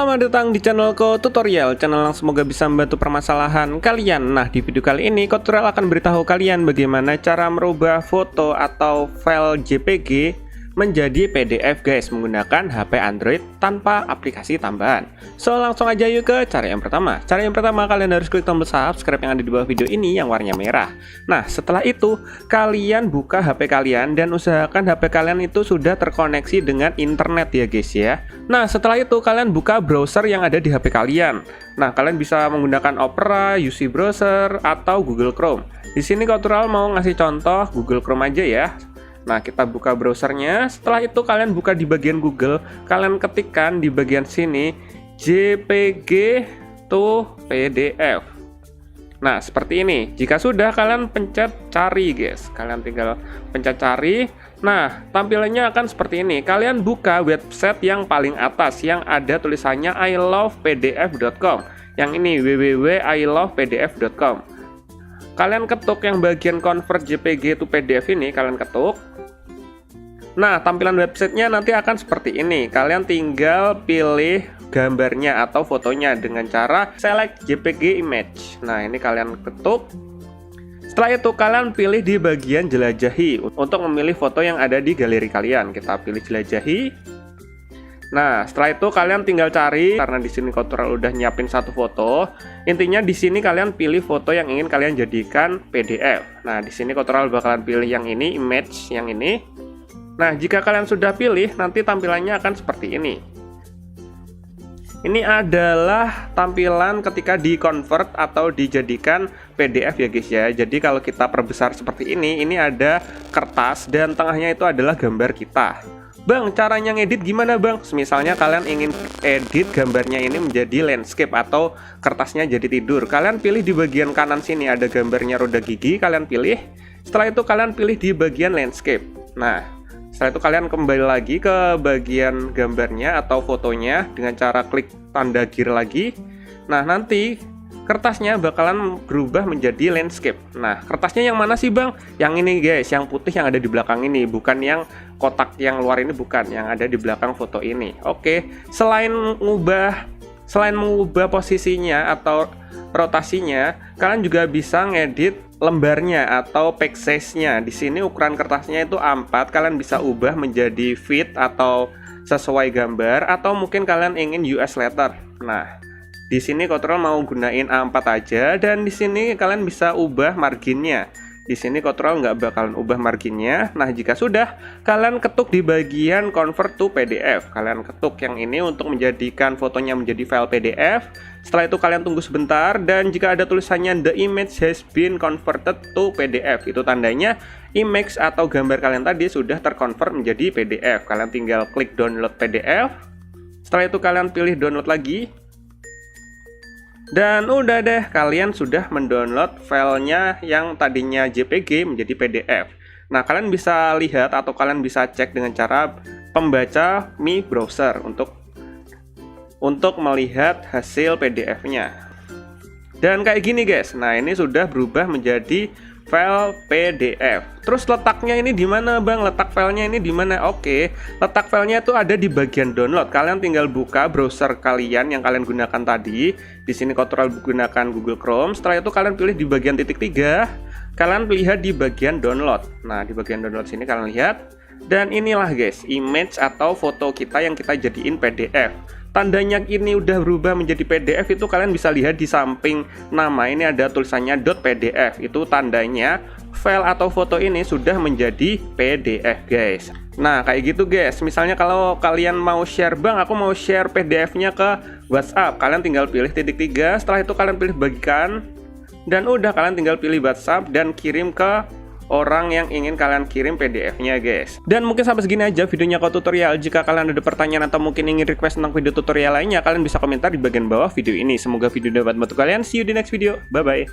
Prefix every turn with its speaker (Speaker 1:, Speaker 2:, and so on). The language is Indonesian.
Speaker 1: Selamat datang di channel Tutorial, channel yang semoga bisa membantu permasalahan kalian. Nah, di video kali ini Tutorial akan beritahu kalian bagaimana cara merubah foto atau file JPG menjadi PDF guys, menggunakan HP Android tanpa aplikasi tambahan. So, langsung aja yuk ke cara yang pertama. Cara yang pertama, kalian harus klik tombol subscribe yang ada di bawah video ini yang warnanya merah. Nah, setelah itu kalian buka HP kalian dan usahakan HP kalian itu sudah terkoneksi dengan internet ya guys ya. Nah, setelah itu kalian buka browser yang ada di HP kalian. Nah, kalian bisa menggunakan Opera, UC Browser, atau Google Chrome. Di sini Tutorial mau ngasih contoh Google Chrome aja ya. Nah, kita buka browsernya. Setelah itu kalian buka di bagian Google, kalian ketikkan di bagian sini JPG to PDF. Nah, seperti ini. Jika sudah, kalian pencet cari guys. Kalian tinggal pencet cari. Nah, tampilannya akan seperti ini. Kalian buka website yang paling atas yang ada tulisannya ilovepdf.com. Yang ini www.ilovepdf.com. Kalian ketuk yang bagian convert JPG to PDF ini, kalian ketuk. Nah, tampilan websitenya nanti akan seperti ini. Kalian tinggal pilih gambarnya atau fotonya dengan cara select JPG image. Nah, ini kalian ketuk. Setelah itu kalian pilih di bagian jelajahi untuk memilih foto yang ada di galeri kalian. Kita pilih jelajahi. Nah, setelah itu kalian tinggal cari, karena di sini Tutorial udah nyiapin satu foto. Intinya di sini kalian pilih foto yang ingin kalian jadikan PDF. Nah, di sini Tutorial bakalan pilih yang ini, image yang ini. Nah, jika kalian sudah pilih, nanti tampilannya akan seperti ini. Ini adalah tampilan ketika di-convert atau dijadikan PDF ya guys ya. Jadi kalau kita perbesar seperti ini ada kertas dan tengahnya itu adalah gambar kita. Bang, caranya ngedit gimana bang? Misalnya kalian ingin edit gambarnya ini menjadi landscape atau kertasnya jadi tidur. Kalian pilih di bagian kanan sini ada gambarnya roda gigi, kalian pilih. Setelah itu kalian pilih di bagian landscape. Nah, setelah itu kalian kembali lagi ke bagian gambarnya atau fotonya dengan cara klik tanda gear lagi. Nah, nanti kertasnya bakalan berubah menjadi landscape. Nah, kertasnya yang mana sih bang? Yang ini guys, yang putih yang ada di belakang ini, bukan yang kotak yang luar ini, bukan, yang ada di belakang foto ini. Oke, selain mengubah posisinya atau rotasinya, kalian juga bisa ngedit lembarnya atau page size-nya. Di sini ukuran kertasnya itu A4, kalian bisa ubah menjadi feet atau sesuai gambar, atau mungkin kalian ingin US letter. Nah, di sini Tutorial mau gunain A4 aja, dan di sini kalian bisa ubah marginnya. Di sini Tutorial nggak bakalan ubah marginnya. Nah, jika sudah, kalian ketuk di bagian convert to PDF. Kalian ketuk yang ini untuk menjadikan fotonya menjadi file PDF. Setelah itu kalian tunggu sebentar, dan jika ada tulisannya the image has been converted to PDF, itu tandanya image atau gambar kalian tadi sudah terkonvert menjadi PDF. Kalian tinggal klik download PDF. Setelah itu kalian pilih download lagi. Dan udah deh, kalian sudah mendownload filenya yang tadinya JPG menjadi PDF. Nah, kalian bisa lihat atau kalian bisa cek dengan cara pembaca Mi Browser untuk melihat hasil PDF-nya. Dan kayak gini guys. Nah, ini sudah berubah menjadi file PDF. Terus letaknya ini di mana bang? Letak filenya ini di mana? Oke, letak filenya itu ada di bagian download. Kalian tinggal buka browser kalian yang kalian gunakan tadi. Di sini Tutorial gunakan Google Chrome. Setelah itu kalian pilih di bagian titik 3. Kalian lihat di bagian download. Nah, di bagian download sini kalian lihat. Dan inilah guys, image atau foto kita yang kita jadiin PDF. Tandanya ini udah berubah menjadi PDF itu kalian bisa lihat di samping nama ini ada tulisannya .pdf. Itu tandanya file atau foto ini sudah menjadi PDF guys. Nah, kayak gitu guys. Misalnya kalau kalian mau share, bang aku mau share PDF-nya ke WhatsApp, kalian tinggal pilih titik 3. Setelah itu kalian pilih bagikan, dan udah kalian tinggal pilih WhatsApp dan kirim ke orang yang ingin kalian kirim PDF-nya guys. Dan mungkin sampai segini aja videonya Tutorial. Jika kalian ada pertanyaan atau mungkin ingin request tentang video tutorial lainnya, kalian bisa komentar di bagian bawah video ini. Semoga video dapat membantu kalian. See you di next video. Bye bye.